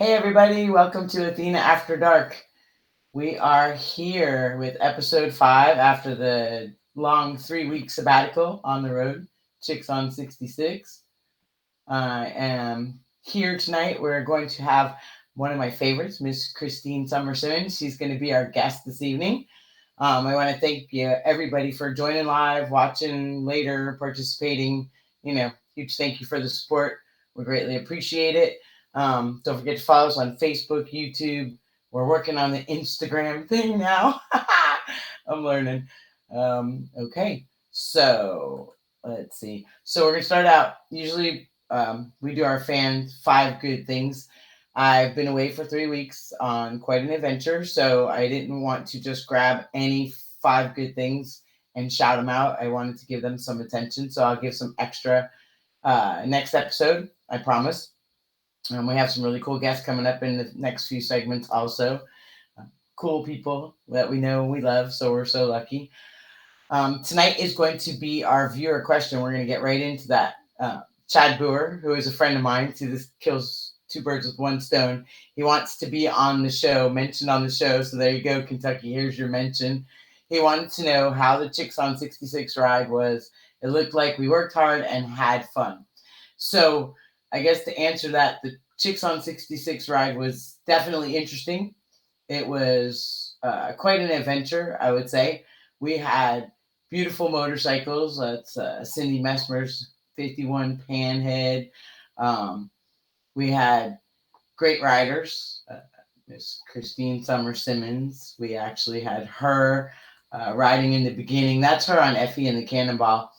Hey, everybody, welcome to Athena After Dark. We are here with episode 5 after the long 3 week sabbatical on the road, Chicks on 66. I am here tonight. We're going to have one of my favorites, Miss Cristine Sommer-Simmons. She's going to be our guest this evening. I want to thank you, everybody, for joining live, watching later, participating. Huge thank you for the support. We greatly appreciate it. Don't forget to follow us on Facebook, YouTube. We're working on the Instagram thing now. I'm learning. Okay, so let's see. So we're going to start out. Usually we do our fans 5 good things. I've been away for 3 weeks on quite an adventure, so I didn't want to just grab any 5 good things and shout them out. I wanted to give them some attention, so I'll give some extra next episode, I promise. We have some really cool guests coming up in the next few segments also. Cool people that we know and we love, so we're so lucky. Tonight is going to be our viewer question. We're going to get right into that. Chad Boer, who is a friend of mine, see, this kills 2 birds with 1 stone. He wants to be on the show, mentioned on the show. So there you go, Kentucky. Here's your mention. He wanted to know how the Chicks on 66 ride was. It looked like we worked hard and had fun. So I guess to answer that, the Chicks on 66 ride was definitely interesting. It was quite an adventure, I would say. We had beautiful motorcycles. That's Cindy Messmer's 51 Panhead. We had great riders. Miss Cristine Sommer-Simmons. We actually had her riding in the beginning. That's her on Effie and the Cannonball.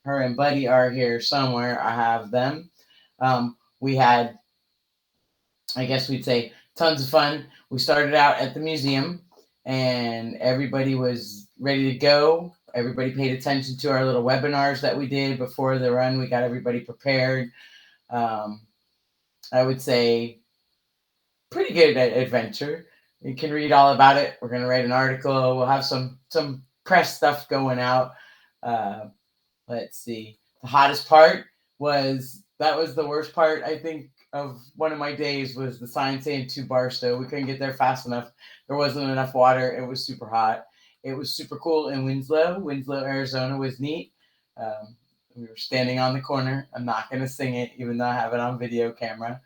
Her and Buddy are here somewhere. I have them. We had, I guess we'd say, tons of fun. We started out at the museum and everybody was ready to go. Everybody paid attention to our little webinars that we did before the run. We got everybody prepared. I would say pretty good adventure. You can read all about it. We're going to write an article. We'll have some press stuff going out. Let's see. The hottest part was the worst part, I think, of one of my days was the sign saying to Barstow. We couldn't get there fast enough. There wasn't enough water. It was super hot. It was super cool in Winslow. Winslow, Arizona was neat. We were standing on the corner. I'm not going to sing it, even though I have it on video camera.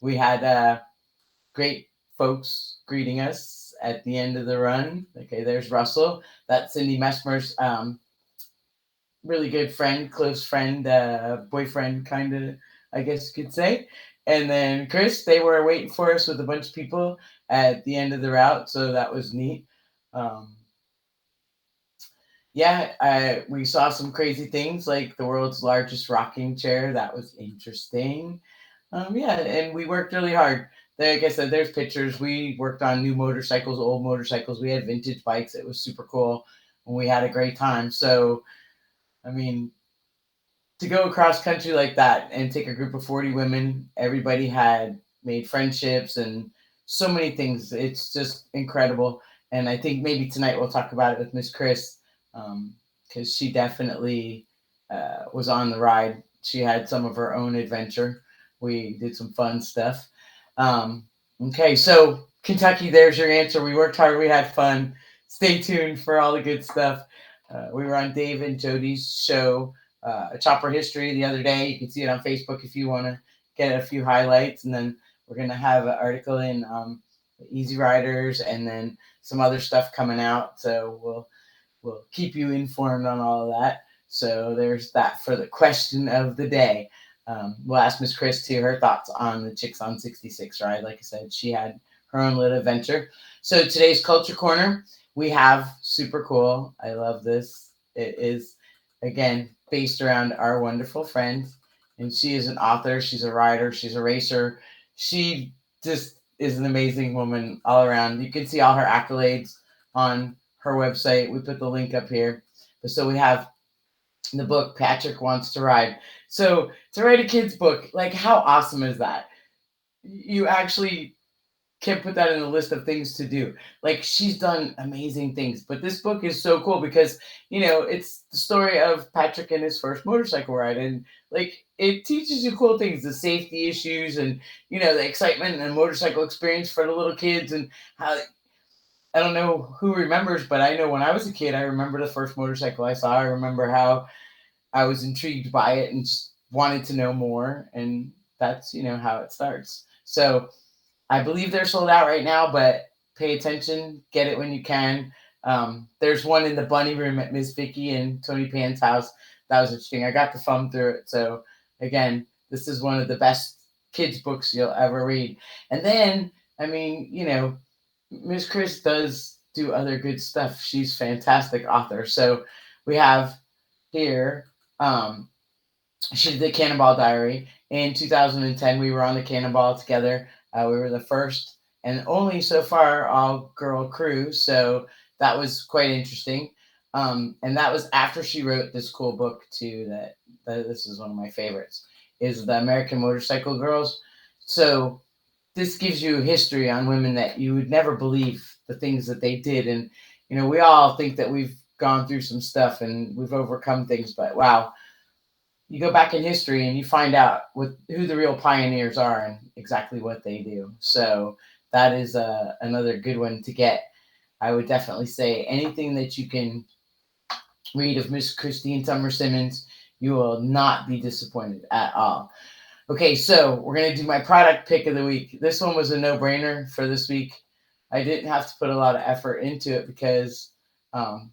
We had great folks greeting us at the end of the run. Okay, there's Russell. That's Cindy Messmer's really good friend, close friend, boyfriend, kind of, I guess you could say. And then Chris, they were waiting for us with a bunch of people at the end of the route, so that was neat. We saw some crazy things like the world's largest rocking chair. That was interesting. And we worked really hard. Like I said, there's pictures. We worked on new motorcycles, old motorcycles. We had vintage bikes. It was super cool, and we had a great time. So, I mean, to go across country like that and take a group of 40 women, everybody had made friendships and so many things. It's just incredible. And I think maybe tonight we'll talk about it with Miss Chris, because she definitely was on the ride. She had some of her own adventure. We did some fun stuff. Okay, so Kentucky, there's your answer. We worked hard. We had fun. Stay tuned for all the good stuff. We were on Dave and Jody's show, Chopper History, the other day. You can see it on Facebook if you want to get a few highlights. And then we're going to have an article in Easy Riders and then some other stuff coming out. So we'll keep you informed on all of that. So there's that for the question of the day. We'll ask Miss Chris too, her thoughts on the Chicks on 66 ride. Like I said, she had her own little adventure. So today's Culture Corner, we have super cool. I love this. It is, again, based around our wonderful friend. And she is an author. She's a writer. She's a racer. She just is an amazing woman all around. You can see all her accolades on her website. We put the link up here. So we have the book, Patrick Wants to Ride. So to write a kid's book, like how awesome is that? You actually can't put that in the list of things to do. Like, she's done amazing things, but this book is so cool because it's the story of Patrick and his first motorcycle ride, and like it teaches you cool things, the safety issues, and the excitement and motorcycle experience for the little kids, and how I don't know who remembers, but I know when I was a kid, I remember the first motorcycle I saw. I remember how I was intrigued by it and just wanted to know more, and that's how it starts. So I believe they're sold out right now, but pay attention, get it when you can. There's one in the bunny room at Miss Vicky and Tony Pan's house. That was interesting. I got to thumb through it. So again, this is one of the best kids books you'll ever read. And then, I mean, Miss Chris does do other good stuff. She's a fantastic author. So we have here, she did the Cannonball Diary. In 2010, we were on the Cannonball together. We were the first and only so far all girl crew. So that was quite interesting. And that was after she wrote this cool book too. That this is one of my favorites. Is the American Motorcycle Girls. So this gives you history on women that you would never believe the things that they did. And we all think that we've gone through some stuff and we've overcome things, but wow, you go back in history and you find out who the real pioneers are and exactly what they do. So that is another good one to get. I would definitely say anything that you can read of Miss Cristine Sommer-Simmons, you will not be disappointed at all. Okay, so we're going to do my product pick of the week. This one was a no-brainer for this week. I didn't have to put a lot of effort into it because the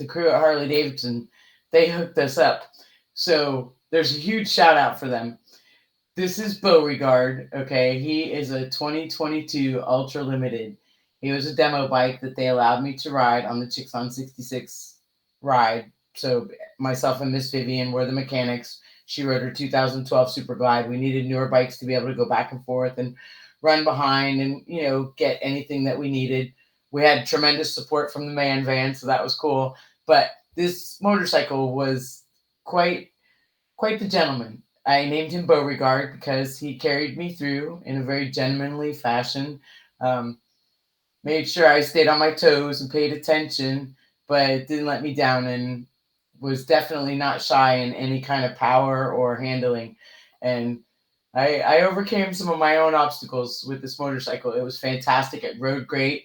crew at Harley Davidson, they hooked us up. So there's a huge shout out for them. This is Beauregard. Okay, he is a 2022 Ultra Limited. He was a demo bike that they allowed me to ride on the Chicks on 66 ride. So myself and Miss Vivian were the mechanics. She rode her 2012 Super Glide. We needed newer bikes to be able to go back and forth and run behind and get anything that we needed. We had tremendous support from the man van, so that was cool. But this motorcycle was quite the gentleman. I named him Beauregard because he carried me through in a very gentlemanly fashion. Made sure I stayed on my toes and paid attention, but didn't let me down, and was definitely not shy in any kind of power or handling. And I overcame some of my own obstacles with this motorcycle. It was fantastic. It rode great.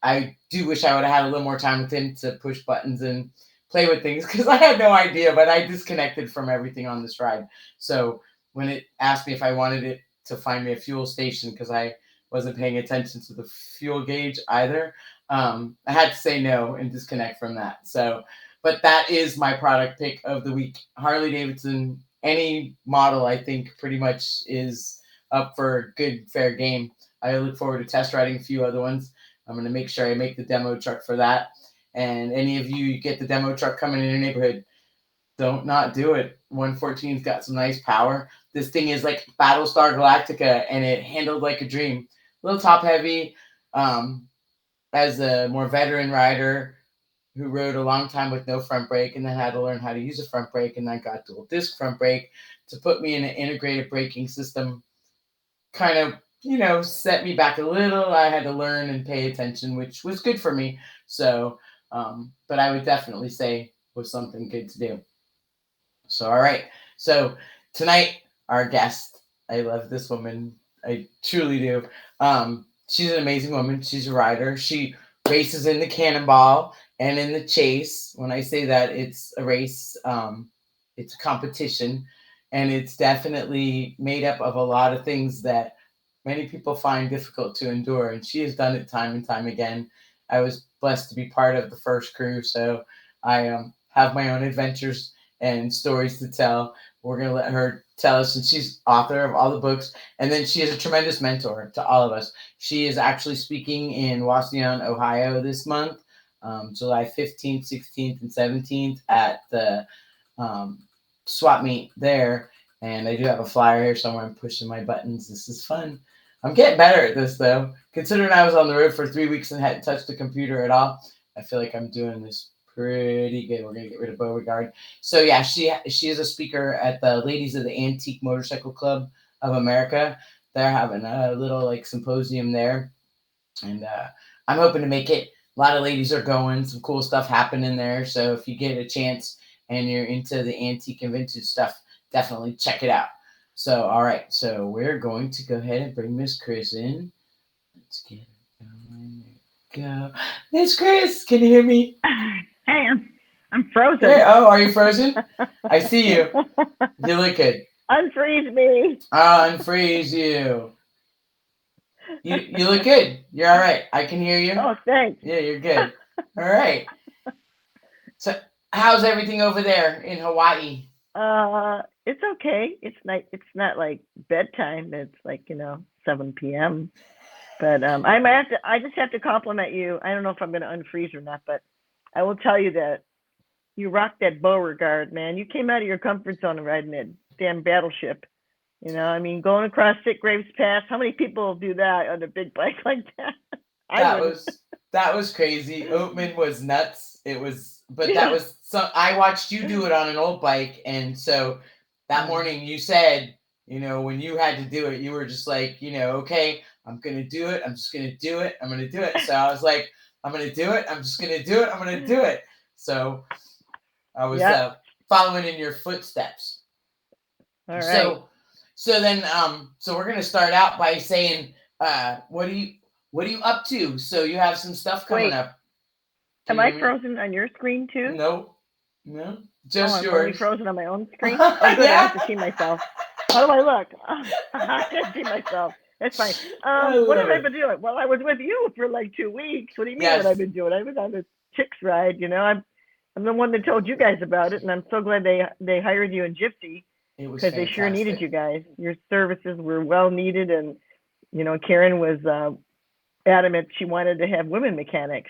I do wish I would have had a little more time with him to push buttons and play with things because I had no idea, but I disconnected from everything on this ride. So when it asked me if I wanted it to find me a fuel station because I wasn't paying attention to the fuel gauge either, I had to say no and disconnect from that. So, but that is my product pick of the week. Harley Davidson, any model, I think pretty much is up for good, fair game. I look forward to test riding a few other ones. I'm going to make sure I make the demo truck for that. And any of you get the demo truck coming in your neighborhood, don't not do it. 114's got some nice power. This thing is like Battlestar Galactica, and it handled like a dream. A little top heavy. As a more veteran rider who rode a long time with no front brake and then had to learn how to use a front brake, and then got dual disc front brake to put me in an integrated braking system, kind of set me back a little. I had to learn and pay attention, which was good for me. So but I would definitely say was something good to do. So all right, so tonight our guest, I love this woman, I truly do. She's an amazing woman. She's a rider. She races in the Cannonball and in the Chase. When I say that, it's a race, it's a competition, and it's definitely made up of a lot of things that many people find difficult to endure, and she has done it time and time again. I was blessed to be part of the first crew, so I have my own adventures and stories to tell. We're going to let her tell us, and she's author of all the books, and then she is a tremendous mentor to all of us. She is actually speaking in Waukegan, Ohio this month, July 15th, 16th, and 17th at the swap meet there. And I do have a flyer here somewhere. I'm pushing my buttons. This is fun. I'm getting better at this, though. Considering I was on the road for 3 weeks and hadn't touched the computer at all, I feel like I'm doing this pretty good. We're going to get rid of Beauregard. So, yeah, she is a speaker at the Ladies of the Antique Motorcycle Club of America. They're having a little like symposium there, and I'm hoping to make it. A lot of ladies are going. Some cool stuff happening there. So if you get a chance and you're into the antique and vintage stuff, definitely check it out. So all right, so we're going to go ahead and bring Miss Chris in. Let's get her going. There we go. Miss Chris, can you hear me? Hey, I'm frozen. Hey, oh, are you frozen? I see you. You look good. Unfreeze me. I'll unfreeze you. You look good. You're all right. I can hear you. Oh, thanks. Yeah, you're good. All right. So, how's everything over there in Hawaii? It's okay. It's night. It's not like bedtime. It's like 7 p.m. But I just have to compliment you. I don't know if I'm going to unfreeze or not, but I will tell you that you rocked that Beauregard, man. You came out of your comfort zone riding that damn battleship. I mean, going across Sitgraves Pass. How many people do that on a big bike like that? I That wouldn't. was that was crazy. Oatman was nuts. It was, but that Yeah. was some. I watched you do it on an old bike, and so that Mm. morning you said, when you had to do it, you were just like, okay, I'm gonna do it. I'm just gonna do it. I'm gonna do it. So I was like, I'm gonna do it. I'm just gonna do it. I'm gonna do it. So I was Yep. following in your footsteps. All right. So so we're gonna start out by saying, what are you up to? So you have some stuff coming Wait. up. Can Am you I hear me? frozen on your screen too? No, no, Oh, just I'm only yours. frozen on my own screen. Oh, good. I don't Yeah, have to see myself. How do I look? I can't see myself. That's fine. I What have love I it. been doing? Well, I was with you for like 2 weeks. What do you mean? What I've Yes, been doing? I was on this chicks ride. I'm the one that told you guys about it, and I'm so glad they hired you in Gypsy it was because they sure needed fantastic. you guys. Your services were well needed, and Karen was adamant she wanted to have women mechanics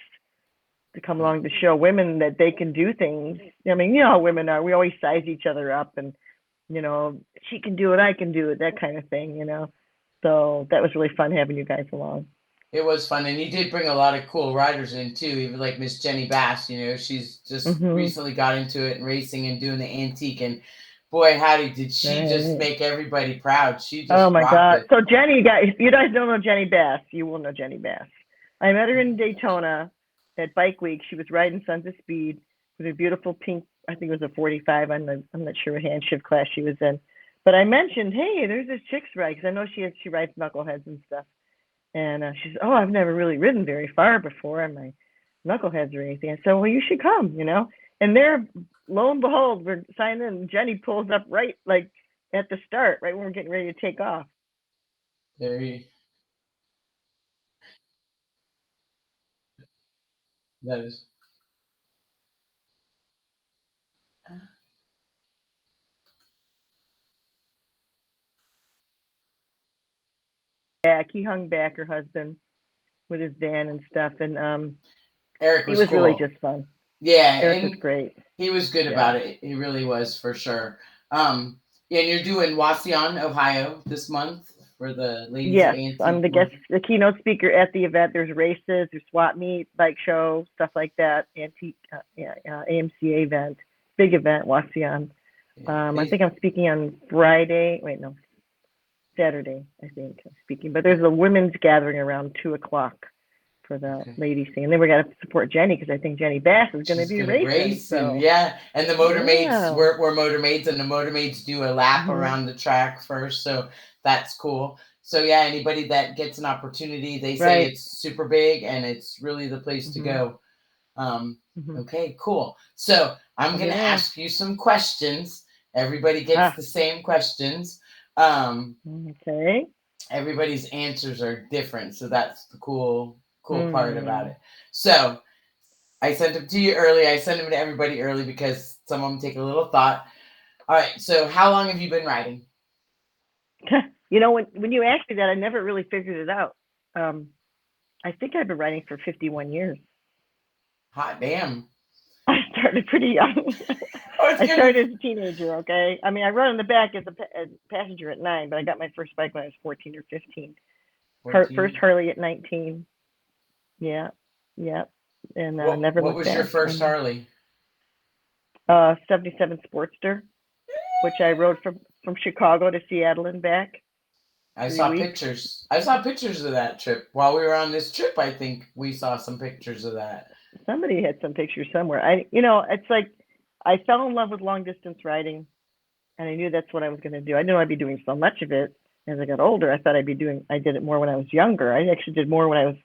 to come along to show women that they can do things. I mean, you know how women are. We always size each other up and, she can do it, I can do it, that kind of thing. So that was really fun having you guys along. It was fun, and you did bring a lot of cool riders in too. Even like Miss Jenny Bass, she's just Mm-hmm. recently got into it and racing and doing the antique. And boy, howdy, did she just Right. make everybody proud? She Oh just my rocked God. it. So Jenny, guys, if you guys don't know Jenny Bass, you will know Jenny Bass. I met her in Daytona at Bike Week. She was riding Sons of Speed with a beautiful pink, I think it was a 45. I'm not sure what hand shift class she was in. But I mentioned, hey, there's this chick's ride because I know she rides knuckleheads and stuff. And she said, oh, I've never really ridden very far before on my knuckleheads or anything. I said, well, you should come. And there, lo and behold, we're signing in. Jenny pulls up right like at the start, right when we're getting ready to take off. There you, that is. Back, he hung back her husband with his van and stuff, and Eric it was was really cool. just fun. Yeah, Eric was and great. he was good Yeah. about it. He really was for sure. Yeah, and you're doing Wasion, Ohio this month for the Ladies of Yes, I'm Antique the Market. the keynote speaker at the event. There's races, there's swap meet, bike show, stuff like that. Antique, yeah, AMCA event, big event, Wasion. Yeah, I think I'm speaking on Friday. Wait, no, Saturday. I think I'm speaking. But there's a women's gathering around 2 o'clock for the okay. ladies thing, and then we got to support Jenny because I think Jenny Bass is going to She's be gonna racing. race, and So yeah, and the motor maids, yeah. we're motor maids, and the motor maids do a lap Mm-hmm. around the track first, so that's cool. So yeah, anybody that gets an opportunity, they say Right. it's super big and it's really the place to Mm-hmm. go. Um, Mm-hmm. okay, cool. So I'm Let me gonna know. ask you some questions. Everybody gets Ah. the same questions. Um, Okay. Everybody's answers are different, so that's the cool part about Hmm. it. So I sent them to you early. I sent them to everybody early because some of them take a little thought. All right. So how long have you been writing? when you asked me that, I never really figured it out. Um, I think I've been writing for 51 years. Hot damn. I started pretty young. I was I gonna started as a teenager. Okay, I mean, I rode in the back as a passenger at 9, but I got my first bike when I was 14 or 15. First 14. Harley at 19. Yeah, yeah, and never What looked was your back. first And Harley? 77 Sportster, which I rode from Chicago to Seattle and back. I 3 saw weeks. pictures. I saw pictures of that trip while we were on this trip. I think we saw some pictures of that. Somebody had some pictures somewhere. It's like I fell in love with long distance riding, and I knew that's what I was going to do. I knew I'd be doing so much of it as I got older. I thought I did it more when I was younger. I actually did more when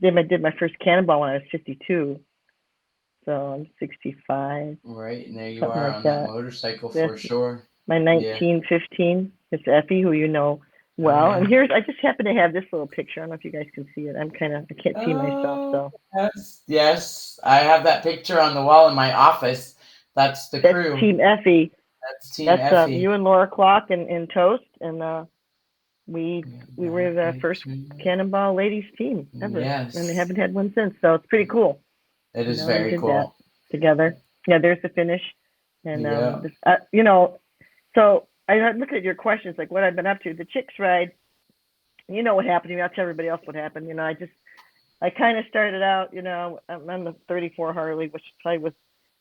did my first cannonball when I was 52. So I'm 65, Right, and there you something are like on that that. motorcycle This for sure. my Yeah. 1915. It's Effie, who you know Oh well. And yeah. I just happen to have this little picture. I don't know if you guys can see it. I can't see myself, Oh so yes, yes. I have that picture on the wall in my office. That's the that's crew. Team Effie. That's Team That's Effie. you and Laura Clock and Toast, and we Yeah, we were that the first picture. Cannonball ladies team ever, and they Yes, haven't had one since. So it's pretty cool. it is We very did that cool. together. Yeah, there's the finish, and Yeah. so I look at your questions like what I've been up to. The chicks ride. You know what happened to me. I'll tell everybody else what happened. I kind of started out. I'm on the 34 Harley, which probably was.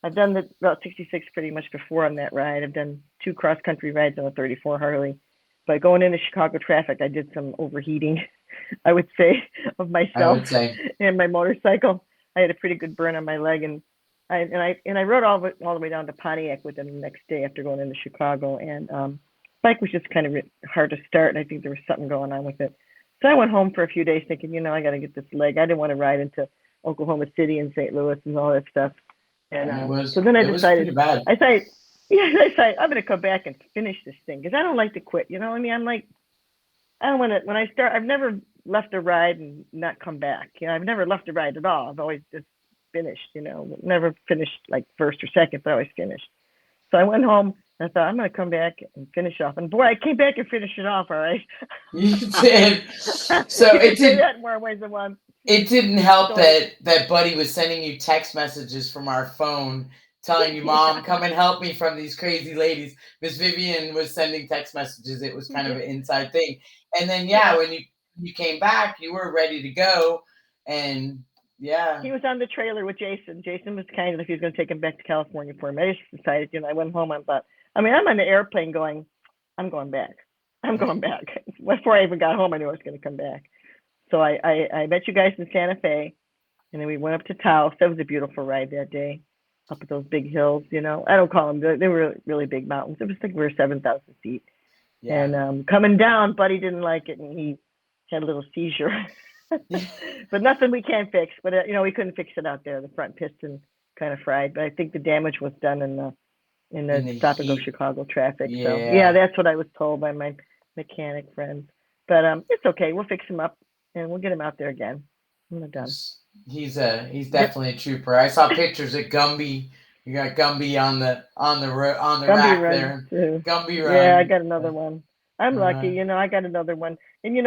I've done the about 66 pretty much before on that ride. I've done 2 cross country rides on the 34 Harley. But going into Chicago traffic, I did some overheating, I would say, of I myself would say. and my motorcycle. I had a pretty good burn on my leg, and I rode all the way down to Pontiac with them the next day after going into Chicago. And bike was just kind of hard to start, and I think there was something going on with it. So I went home for a few days thinking, I got to get this leg. I didn't want to ride into Oklahoma City and St. Louis and all that stuff. And It so was then it was pretty bad. I decided, yeah, I decided I'm going to come back and finish this thing because I don't like to quit. You know what I mean? I'm like, I don't want to, when I start, I've never left a ride and not come back. I've never left a ride at all. I've always just finished, never finished like first or second, but I always finished. So I went home and I thought, I'm going to come back and finish off. And boy, I came back and finished it off. All right. You did. So You could say that in more ways than one. it didn't help So, that Buddy was sending you text messages from our phone telling you, Mom, yeah. come and help me from these crazy ladies. Miss Vivian was sending text messages. It was kind of an inside thing. And then Yeah. when you came back, you were ready to go. And yeah. He was on the trailer with Jason. Jason was kind of if he was going to take him back to California for him. I just decided, I went home. I'm on the airplane going, I'm going back. I'm going back. Before I even got home, I knew I was going to come back. So I met you guys in Santa Fe, and then we went up to Taos. That was a beautiful ride that day, up at those big hills. I don't call them, they were really big mountains. It was like we were 7,000 feet. Yeah. And coming down, Buddy didn't like it, and he had a little seizure. But nothing we can't fix. But we couldn't fix it out there. The front piston kind of fried, but I think the damage was done in the stop and go heat. Chicago traffic. So Yeah. that's what I was told by my mechanic friends. But it's okay. We'll fix him up and we'll get him out there again. I'm not done. He's Yep. definitely a trooper. I saw pictures of Gumby. You got Gumby on the Gumby rack runs there. too. Gumby Yeah, I run. got another one. I'm lucky. I got another one. And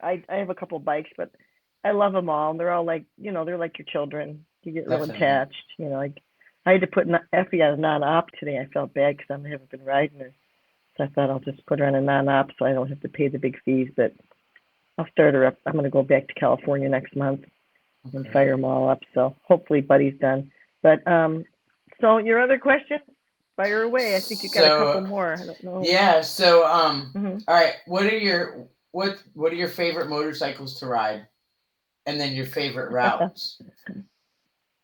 I have a couple bikes, but I love them all. They're all like, they're like your children. You get real Definitely. attached. Like I had to put Effie on a non-op today. I felt bad because I haven't been riding her. So I thought I'll just put her on a non-op so I don't have to pay the big fees. But I'll start her up. I'm going to go back to California next month and fire them all up. So hopefully Buddy's done. But so your other question, fire away. I think you got a couple more. I don't know. Yeah. So Mm-hmm. all right. What are your favorite motorcycles to ride, and then your favorite routes?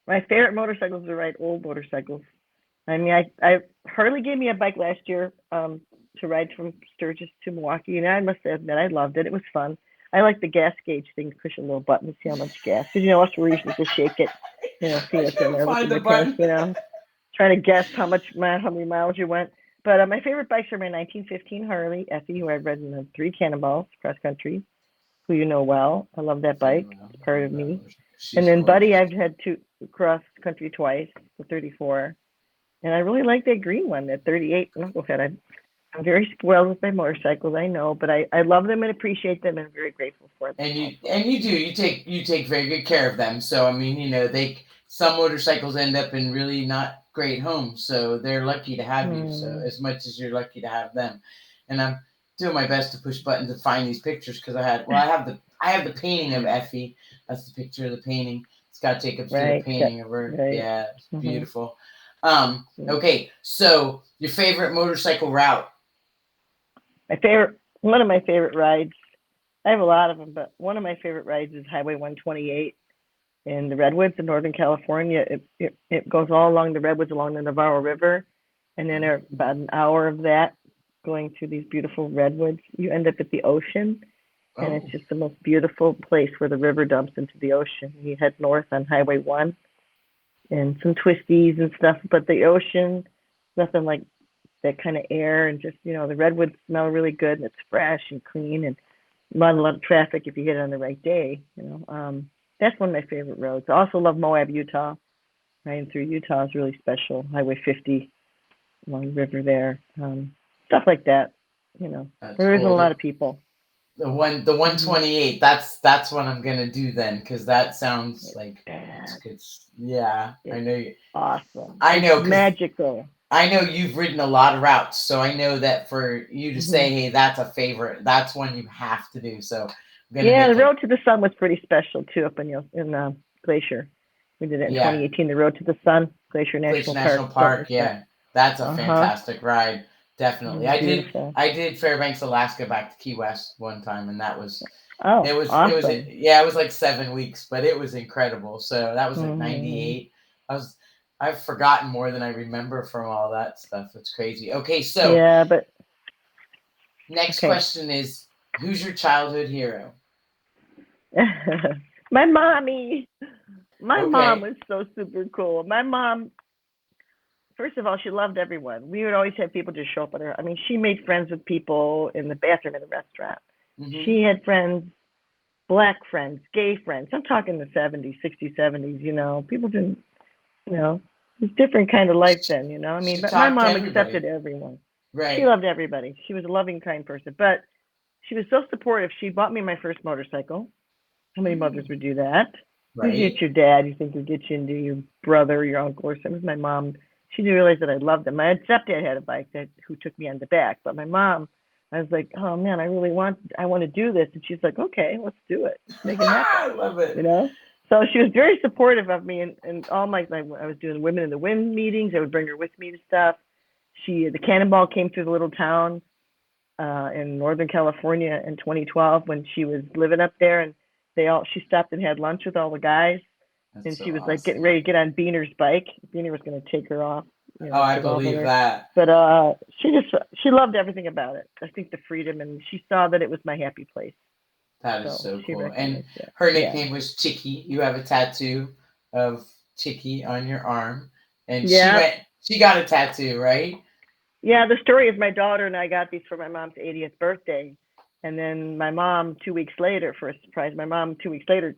My favorite motorcycles to ride old motorcycles. I mean, I Harley gave me a bike last year to ride from Sturgis to Milwaukee, and I must admit I loved it. It was fun. I like the gas gauge thing, push a little button, see how much gas. Because us we're usually just shake it, see I what's in can't there, look find in the the tank, button. trying to guess how many miles you went. But my favorite bikes are my 1915 Harley Effie, who I've ridden the 3 Cannonballs cross country, who you know well. I love that bike. It's part of me. And She's then Buddy, gorgeous. I've had 2 cross country twice, the 34. And I really like that green one, that 38 knucklehead. I'm very spoiled with my motorcycles, I know, but I love them and appreciate them and I'm very grateful for them. And Also. you take very good care of them. So I mean, some motorcycles end up in really not great homes, so they're lucky to have you. So as much as you're lucky to have them, and I'm doing my best to push buttons to find these pictures because I have the painting of Effie. That's the picture of the painting. Scott Jacobs did a Right. painting of her. Right. Yeah, it's Mm-hmm. beautiful. Okay, so your favorite motorcycle route? One of my favorite rides. I have a lot of them, but one of my favorite rides is Highway 128 in the Redwoods in Northern California. It goes all along the Redwoods, along the Navarro River, and then about an hour of that going through these beautiful redwoods, you end up at the ocean, and it's just the most beautiful place where the river dumps into the ocean. You head north on Highway 1, and some twisties and stuff, but the ocean, nothing like that kind of air, and just, the redwoods smell really good, and it's fresh and clean, and not a lot of traffic if you get it on the right day. That's one of my favorite roads. I also love Moab, Utah. Riding through Utah is really special. Highway 50 along the river there. Stuff like that. There isn't a lot of people. The 128. That's what I'm gonna do then, because that sounds like it's good. Yeah, I know you. Awesome. I know, magical. I know you've ridden a lot of routes, so I know that for you to say, "Hey, that's a favorite," that's one you have to do. So the Road to the Sun was pretty special too up in Glacier. We did it in 2018. The Road to the Sun, Glacier National Park. Yeah, that's a fantastic ride. Definitely. I did Fairbanks, Alaska back to Key West one time, and that was awesome. It was like 7 weeks, but it was incredible. So that was like 98. I've forgotten more than I remember from all that stuff. It's crazy. Okay, so next question is, who's your childhood hero? My mommy. My mom was so super cool. My mom, first of all, she loved everyone. We would always have people just show up at her. I mean, she made friends with people in the bathroom in the restaurant. She had friends, Black friends, gay friends. I'm talking the 70s, 60s, 70s, people didn't, it's a different kind of life then, I mean, but my mom accepted everyone. Right. She loved everybody. She was a loving, kind person, but she was so supportive. She bought me my first motorcycle. How many mothers would do that? Right. You get your dad, you think he'll get you into your brother or your uncle or something. My mom, she didn't realize that I loved him. My stepdad had a bike who took me on the back, but my mom, I was like, oh man, I want to do this. And she's like, okay, let's do it. Make it happen. I love it. So she was very supportive of me, and all I was doing Women in the Wind meetings. I would bring her with me to stuff. The Cannonball came through the little town in Northern California in 2012 when she was living up there, and she stopped and had lunch with all the guys. And she was like getting ready to get on Beaner's bike. Beaner was going to take her off. I believe that. But she loved everything about it. I think the freedom, and she saw that it was my happy place. That is so cool. And her nickname was Chicky. You have a tattoo of Chicky on your arm. And she got a tattoo, right? Yeah, the story is my daughter and I got these for my mom's 80th birthday. And then my mom, 2 weeks later, for a surprise,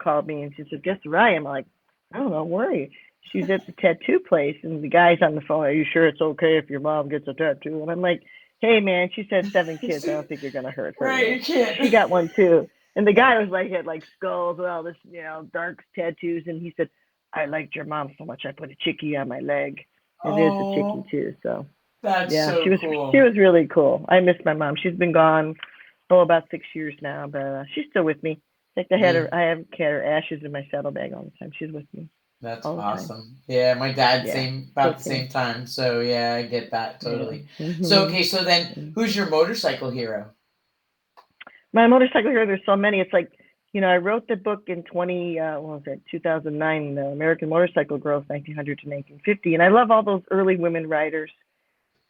called me and she said, guess where I am? I'm like, I don't know, where are you? She's at the tattoo place, and the guy's on the phone. Are you sure it's okay if your mom gets a tattoo? And I'm like, hey, man, she said 7 kids. I don't think you're going to hurt her. Right, you can't. She got one, too. And the guy was like, he had like skulls and all this, dark tattoos. And he said, I liked your mom so much, I put a chickie on my leg. It is a chickie, too. So that's so cool. She was really cool. I miss my mom. She's been gone, about 6 years now, but she's still with me. Like I have had her ashes in my saddlebag all the time. She's with me. That's awesome. Yeah, my dad about the same time. So yeah, I get that totally. So so then who's your motorcycle hero? My motorcycle hero, there's so many. It's like, I wrote the book in 2009, the American Motorcycle Growth, 1900 to 1950. And I love all those early women riders.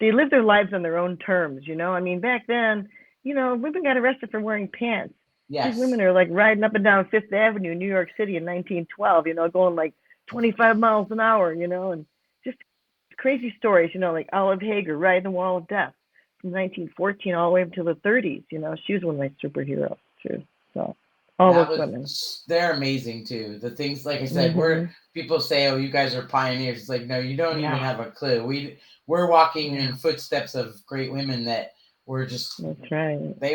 They live their lives on their own terms, I mean, back then, women got arrested for wearing pants. Yes. These women are like riding up and down Fifth Avenue in New York City in 1912, going like 25 miles an hour, and just crazy stories, like Olive Hager riding the Wall of Death from 1914 all the way up to the 30s. She was one of my superheroes too. So all those women, they're amazing too. The things, like I said, people say, "Oh, you guys are pioneers." It's like, no, you don't even have a clue. We're walking in footsteps of great women that were just. That's right. They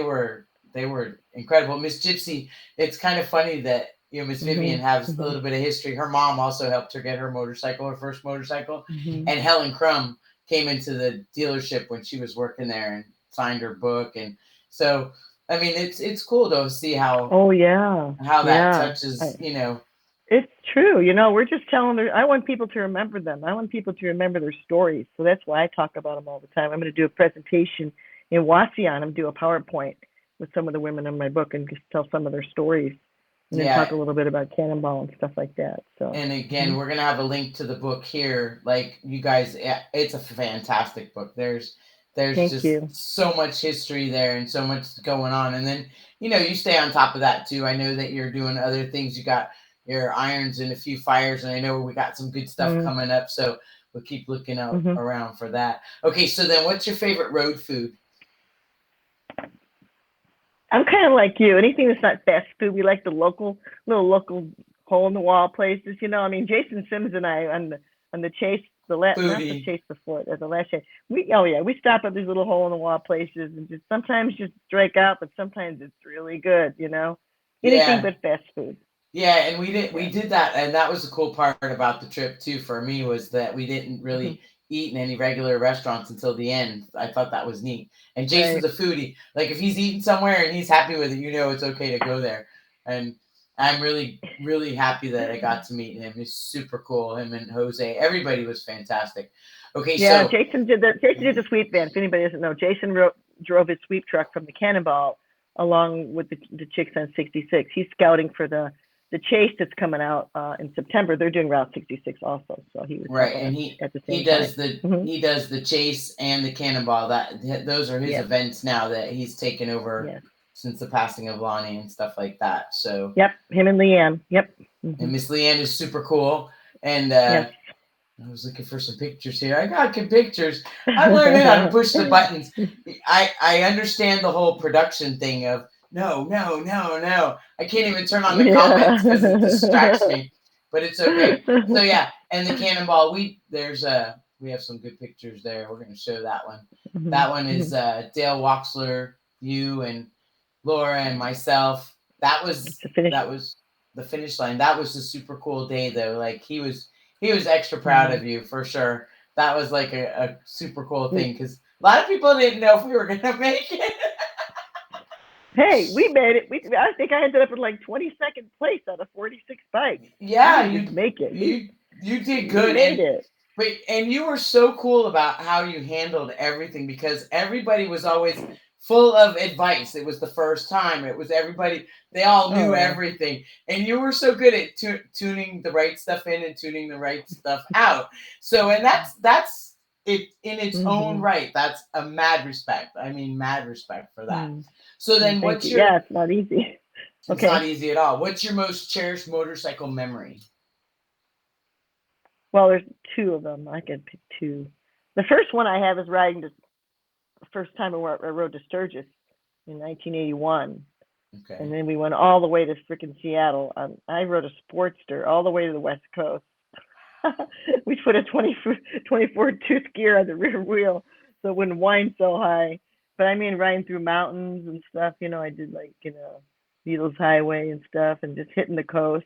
were incredible. Miss Gypsy, it's kind of funny that Miss Vivian has a little bit of history. Her mom also helped her get her first motorcycle. And Helen Crum came into the dealership when she was working there and signed her book. And so, I mean, it's cool to see how that touches, It's true. We're just telling her. I want people to remember them. I want people to remember their stories. So that's why I talk about them all the time. I'm going to do a presentation in Wasi on them, do a PowerPoint with some of the women in my book and just tell some of their stories, and then Yeah. talk a little bit about Cannonball and stuff like that. So, And again, we're gonna have a link to the book here. Like you guys, it's a fantastic book. There's thank just you. so much history there and so much going on. And then you stay on top of that too. I know that you're doing other things. You got your irons and a few fires, and I know we got some good stuff Mm-hmm. coming up. So we'll keep looking out Mm-hmm. around for that. Okay, so then what's your favorite road food? I'm kind of like you. Anything that's not fast food, we like the little local hole in the wall places. I mean, Jason Sims and I on the chase, not the Foodie. chase before the last chase. We stop at these little hole in the wall places and just sometimes just strike out, but sometimes it's really good. Anything Yeah. but fast food. Yeah, and we Yeah. did that, and that was the cool part about the trip too for me was that we didn't Mm-hmm. really eat in any regular restaurants until the end. I thought that was neat. And Jason's Right. a foodie. Like if he's eating somewhere and he's happy with it, it's okay to go there. And I'm really, really happy that I got to meet him. He's super cool. Him and Jose, everybody was fantastic. Okay, Yeah, so Jason did the sweep van. If anybody doesn't know, Jason drove his sweep truck from the Cannonball along with the chicks on 66. He's scouting for the chase that's coming out in September. They're doing Route 66 also, so he was right, helping and us he at the he same time. does the Mm-hmm. he does the chase and the cannonball. Those are his Yeah. events now that he's taken over Yeah. since the passing of Lonnie and stuff like that. So Yep. Him and Leanne. Yep. Mm-hmm. and Miss Leanne is super cool. And Yes. I was looking for some pictures here. I got good pictures. I'm learning how to push the buttons. I understand the whole production thing of no, no, no, no. I can't even turn on the comments because it distracts me. But it's okay. So yeah, and the cannonball. We have some good pictures there. We're gonna show that one. Mm-hmm. That one is Dale Waxler, you and Laura and myself. The finish. That was the finish line. That was a super cool day though. Like he was extra proud Mm-hmm. of you for sure. That was like a super cool thing because a lot of people didn't know if we were gonna make it. Hey, we made it. I think I ended up in like 22nd place out of 46 bikes. Yeah, We didn't just make it. you did We good, made it. and you were so cool about how you handled everything because everybody was always full of advice. It was the first time. It was everybody. They all knew Oh. everything, and you were so good at tuning the right stuff in and tuning the right stuff out. So, and that's it in its own Mm-hmm. right. That's a mad respect. I mean, mad respect for that. Mm. So Oh, then, thank what's you. your? Yeah, it's not easy. It's not Okay. easy at all. What's your most cherished motorcycle memory? Well, there's two of them. I could pick two. The first one I have is riding the first time I rode to Sturgis in 1981. Okay. And then we went all the way to freaking Seattle. I rode a Sportster all the way to the West Coast. We put a 24 tooth gear on the rear wheel so it wouldn't whine so high. But I mean, riding through mountains and stuff, I did like, Needles Highway and stuff and just hitting the coast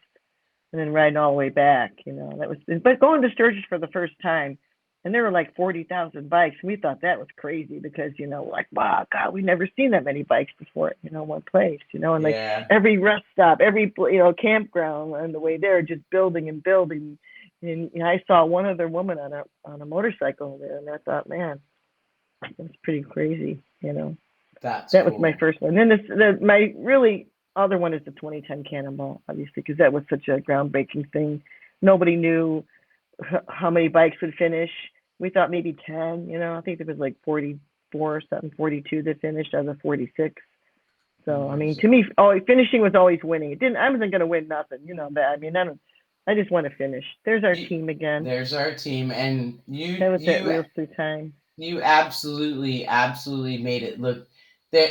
and then riding all the way back, that was, but going to Sturgis for the first time. And there were like 40,000 bikes. And we thought that was crazy because, like, wow, God, we've never seen that many bikes before, one place, and like Yeah. every rest stop, every, campground on the way there, just building and building. And I saw one other woman on a motorcycle there, and I thought, man, that's pretty crazy, That's That cool. was my first one. Then my really other one is the 2010 Cannonball, obviously, because that was such a groundbreaking thing. Nobody knew how many bikes would finish. We thought maybe 10, I think there was like 44 or something, 42 that finished out of the 46. So, I mean, to me, finishing was always winning. I wasn't going to win nothing, but I mean, I just want to finish. There's our team again. There's our team. And that was that Wheels Through Time. You absolutely made it look that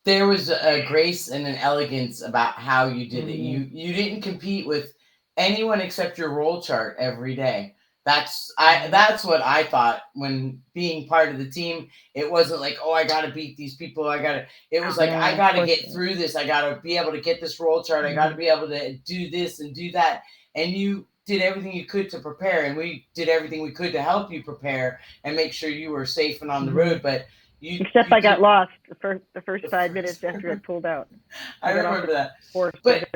there was a grace and an elegance about how you did it. You didn't compete with anyone except your roll chart every day. That's what I thought when being part of the team. It wasn't like, oh, I gotta beat these people. It was like I gotta get through this. I gotta be able to get this roll chart. I gotta be able to do this and do that. And you did everything you could to prepare, and we did everything we could to help you prepare and make sure you were safe and on the road. But I got lost the first 5 minutes after I pulled out. I remember that. But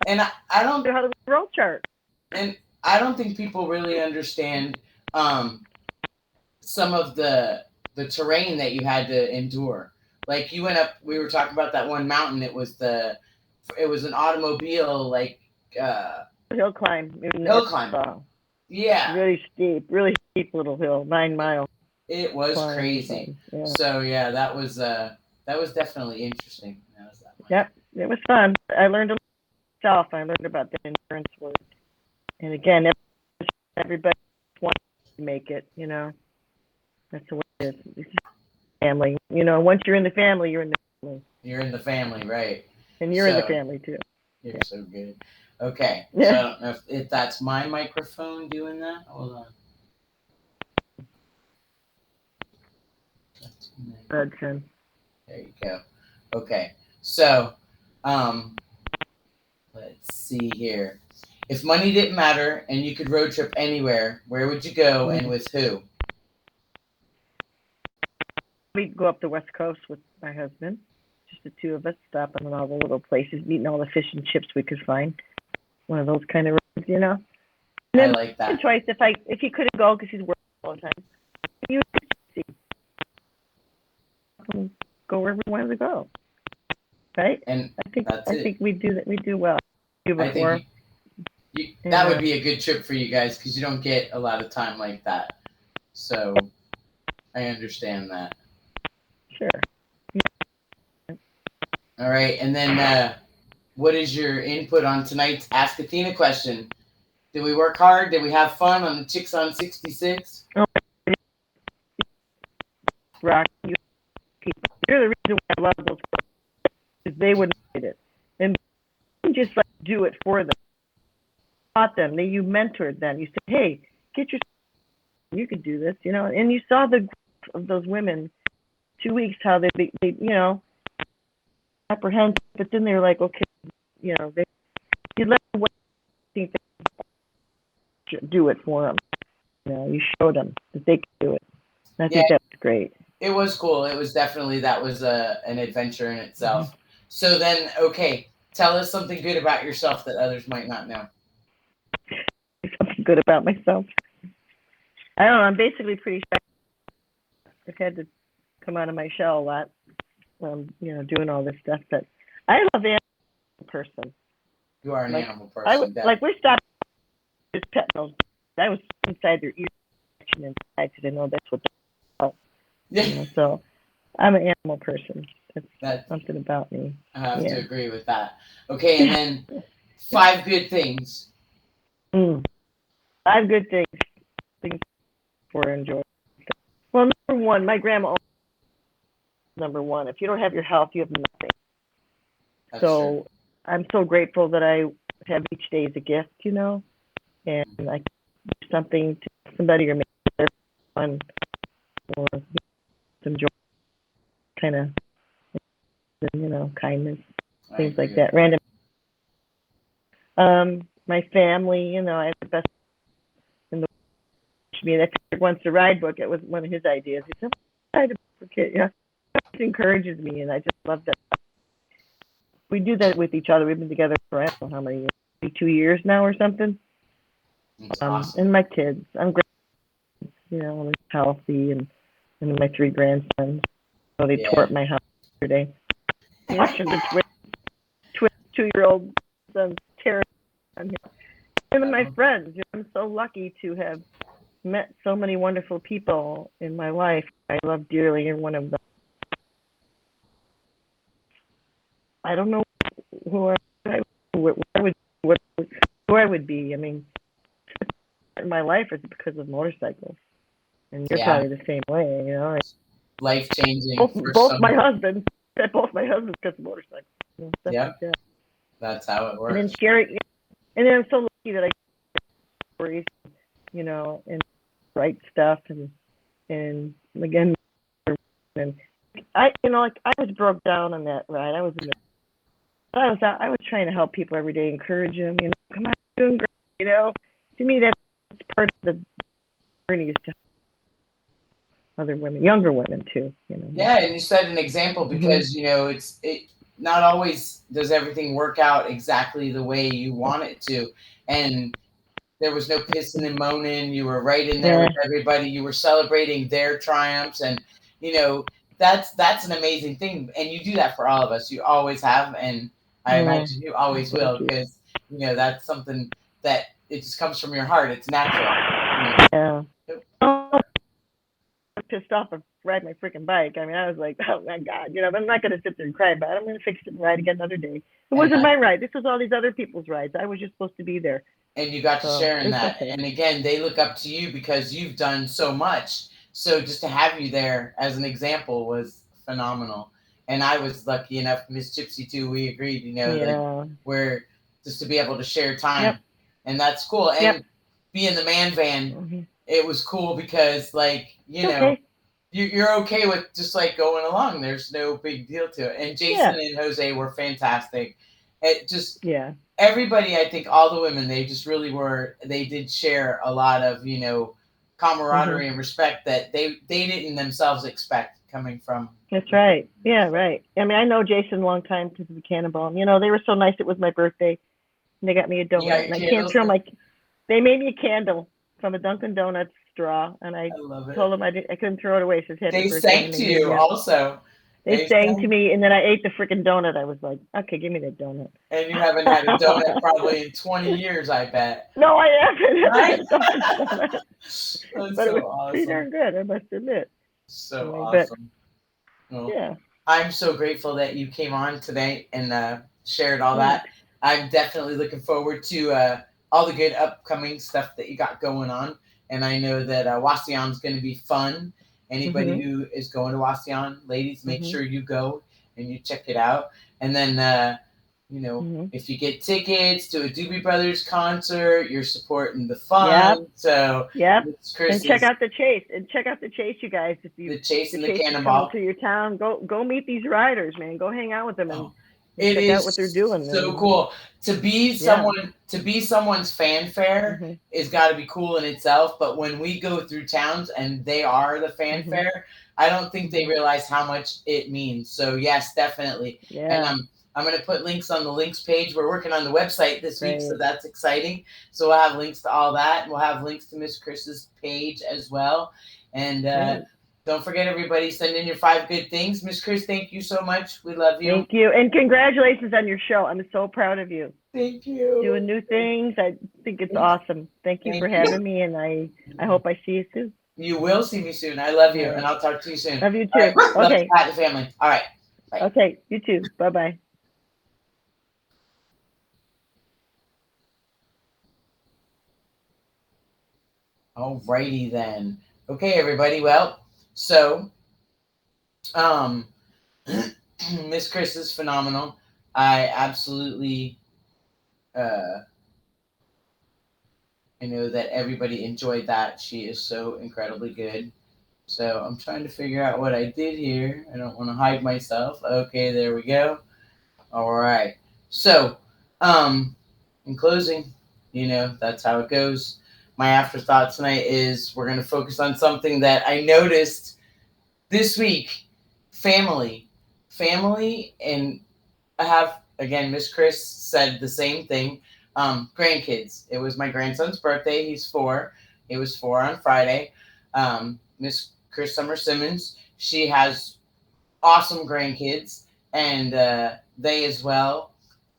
and I don't know how to roll chart. And I don't think people really understand some of the the terrain that you had to endure. Like you went up. We were talking about that one mountain. It was an automobile like hill climb. hill climb. Yeah. Really steep little hill, 9 miles. It was crazy. Yeah. So yeah, that was definitely interesting. Yep, it was fun. I learned a lot myself. I learned about the endurance word. And again, everybody wants to make it. That's the way it is. It's family. Once you're in the family, you're in the family. You're in the family, right? And you're in the family too. You're so good. Okay. So I don't know if that's my microphone doing that. Hold on. Good, Tim. There you go. Okay. So, let's see here. If money didn't matter and you could road trip anywhere, where would you go and with who? We'd go up the West Coast with my husband. Just the two of us, stopping in all the little places, eating all the fish and chips we could find. One of those kind of roads, And then I like that. Twice if he couldn't go because he's working all the time, you see, go wherever we wanted to go, right? And I think we do that. We do well. I think that would be a good trip for you guys because you don't get a lot of time like that. So I understand that. Sure. All right, and then what is your input on tonight's Ask Athena question? Did we work hard? Did we have fun on the Chicks on 66? Rock, you're the reason why I love those girls, because they wouldn't get it, and you just do it for them. Taught them. You mentored them. You said, "Hey, you can do this," And you saw the growth of those women. 2 weeks, how they apprehensive, but then they're like, okay, you let them think they do it for them. You showed them that they could do it. And I think that was great. It was cool. It was definitely an adventure in itself. Mm-hmm. So then, okay, tell us something good about yourself that others might not know. Something good about myself. I don't know. I'm basically pretty shy. I've had to come out of my shell a lot. Doing all this stuff, but I love the animal person. You are an animal person. We stopped just petting those. I was inside their ear and I didn't know that's what they felt. So I'm an animal person. That's something about me. I have to agree with that. Okay, and then 5 good things. 5 good things for enjoying. Well, number 1, my grandma. Number 1, if you don't have your health, you have nothing. That's true. I'm so grateful that I have each day as a gift, and I can do something to somebody or make it fun or some joy, kind of, kindness, things like that. Random. My family, I have the best in the world. That wants to ride book. It was one of his ideas. He said, "Ride a book, It encourages me, and I just love that. We do that with each other. We've been together for I don't know how many years, maybe 2 years now or something. Awesome. And my kids, I'm grateful. I'm healthy, and my 3 grandsons. So they tore up my house yesterday. Watching the twin 2-year-old sons tear on here. And my friends. I'm so lucky to have met so many wonderful people in my life. I love dearly, and one of them. I don't know who I would be. I mean, in my life is because of motorcycles, and you're probably the same way. Life changing. Both my husbands because of motorcycles. Yeah, that's how it works. And then scary. And then I'm so lucky that I get stories, and write stuff, and again, and I was broke down on that ride. I was trying to help people every day, encourage them. Come on, you're doing great. To me, that's part of the journey is to other women, younger women too. Yeah, and you set an example because it not always does everything work out exactly the way you want it to, and there was no pissing and moaning. You were right in there with everybody. You were celebrating their triumphs, and you know, that's an amazing thing, and you do that for all of us. You always have, and I Yeah. imagine you always Thank will, you. because that's something that it just comes from your heart. It's natural. Yeah. Yep. Oh, pissed off and ride my freaking bike. I mean, I was like, oh my god, but I'm not gonna sit there and cry about it. I'm gonna fix it and ride again another day. It And wasn't my ride. This was all these other people's rides. I was just supposed to be there. you got to So share in it's that. okay. And again, they look up to you because you've done so much. So just to have you there as an example was phenomenal. And I was lucky enough, Miss Gypsy too. We agreed, that Yeah. we're just to be able to share Yep. time, and that's cool. Yep. And being the man van, Mm-hmm. it was cool because, like, It's okay. you're okay with just like going along. There's no big deal to it. And Jason Yeah. and Jose were fantastic. It just Yeah. everybody, I think all the women, they just really were. They did share a lot of Mm-hmm. camaraderie and respect that they didn't themselves expect coming from. That's right. Yeah. Right. I mean, I know Jason a long time because of the Cannonball. They were so nice. It was my birthday, and they got me a You got donut, your and I can't candles. throw my. They made me a candle from a Dunkin' Donuts straw, and I I love told it. them I couldn't throw it away. It says happy They birthday, sang and they to made you me a. also. They They sang to sang, me, and then I ate the freaking donut. I was like, okay, give me that donut. and you haven't had a donut probably in 20 years, I bet. No, I haven't Right? had a Dunkin' Donut, That's but it was so pretty awesome. darn good. I must admit. So Anyway, but awesome. Well, yeah, I'm so grateful that you came on today and shared all that. thanks. I'm definitely looking forward to all the good upcoming stuff that you got going on. And I know that Wasion's going to be fun. Anybody Mhm. who is going to Wasion, ladies, make Mhm. sure you go and you check it out. And then, Mhm. if you get tickets to a Doobie Brothers concert, you're supporting the Yep. fun. So, Yep. Chris And check is out the chase. And check out the chase, you guys. If the chase the and the chase is coming cannonball. to your town, go meet these riders, man. Go hang out with them Oh, and it check out what they're is doing. so And cool yeah. to be someone's fanfare Mhm. is got to be cool in itself. But when we go through towns and they are the Mhm. fanfare, I don't think they Mhm. realize how much it means. So yes, definitely. And Yeah. I'm going to put links on the links page. We're working on the website this week, so Great. that's exciting. So we'll have links to all that. We'll have links to Miss Chris's page as well. And Great. don't forget, everybody, send in your 5 good things. Miss Chris, thank you so much. We love you. Thank you. And congratulations on your show. I'm so proud of you. Thank you. Doing new things. I think it's Thank, awesome. Thank you thank for you. having me, and I hope I see you soon. You will see me soon. I love All you, and right. I'll talk to you soon. Love you All right. too. Love you, Okay. Pat, the family. All right. Bye. Okay. You too. Bye bye. All righty then. Okay, everybody. Well, so um, Miss Chris is phenomenal. I absolutely, uh, I know that everybody enjoyed that. She is so incredibly good. So I'm trying to figure out what I did here. I don't want to hide myself. Okay, there we go. All right. So, um, in closing, that's how it goes. My afterthought tonight is we're going to focus on something that I noticed this week: family. Family, and I have, again, Miss Chris said the same thing. Grandkids. It was my grandson's birthday. He's 4. It was 4 on Friday. Miss Chris Sommer-Simmons, she has awesome grandkids, and they as well,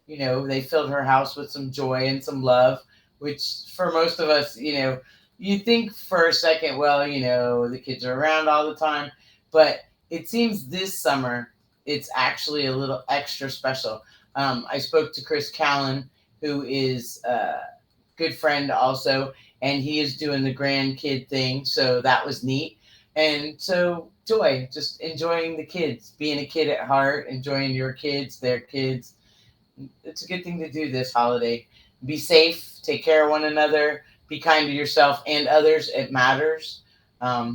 they filled her house with some joy and some love, which for most of us, you think for a second, well, the kids are around all the time, but it seems this summer it's actually a little extra special. I spoke to Chris Callan, who is a good friend also, and he is doing the grandkid thing, so that was neat. And so, joy, just enjoying the kids, being a kid at heart, enjoying your kids, their kids. It's a good thing to do this holiday. Be safe, take care of one another, be kind to yourself and others. It matters.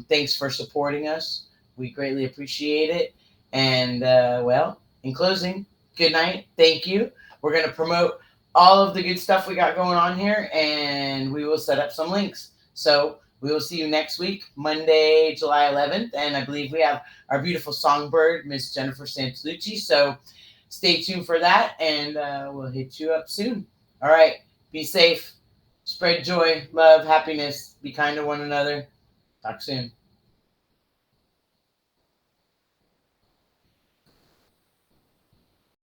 Thanks for supporting us. We greatly appreciate it. And, well, in closing, good night. Thank you. We're going to promote all of the good stuff we got going on here, and we will set up some links. So we will see you next week, Monday, July 11th. And I believe we have our beautiful songbird, Miss Jennifer Santalucci. So stay tuned for that, and we'll hit you up soon. All right. Be safe. Spread joy, love, happiness. Be kind to one another. Talk soon.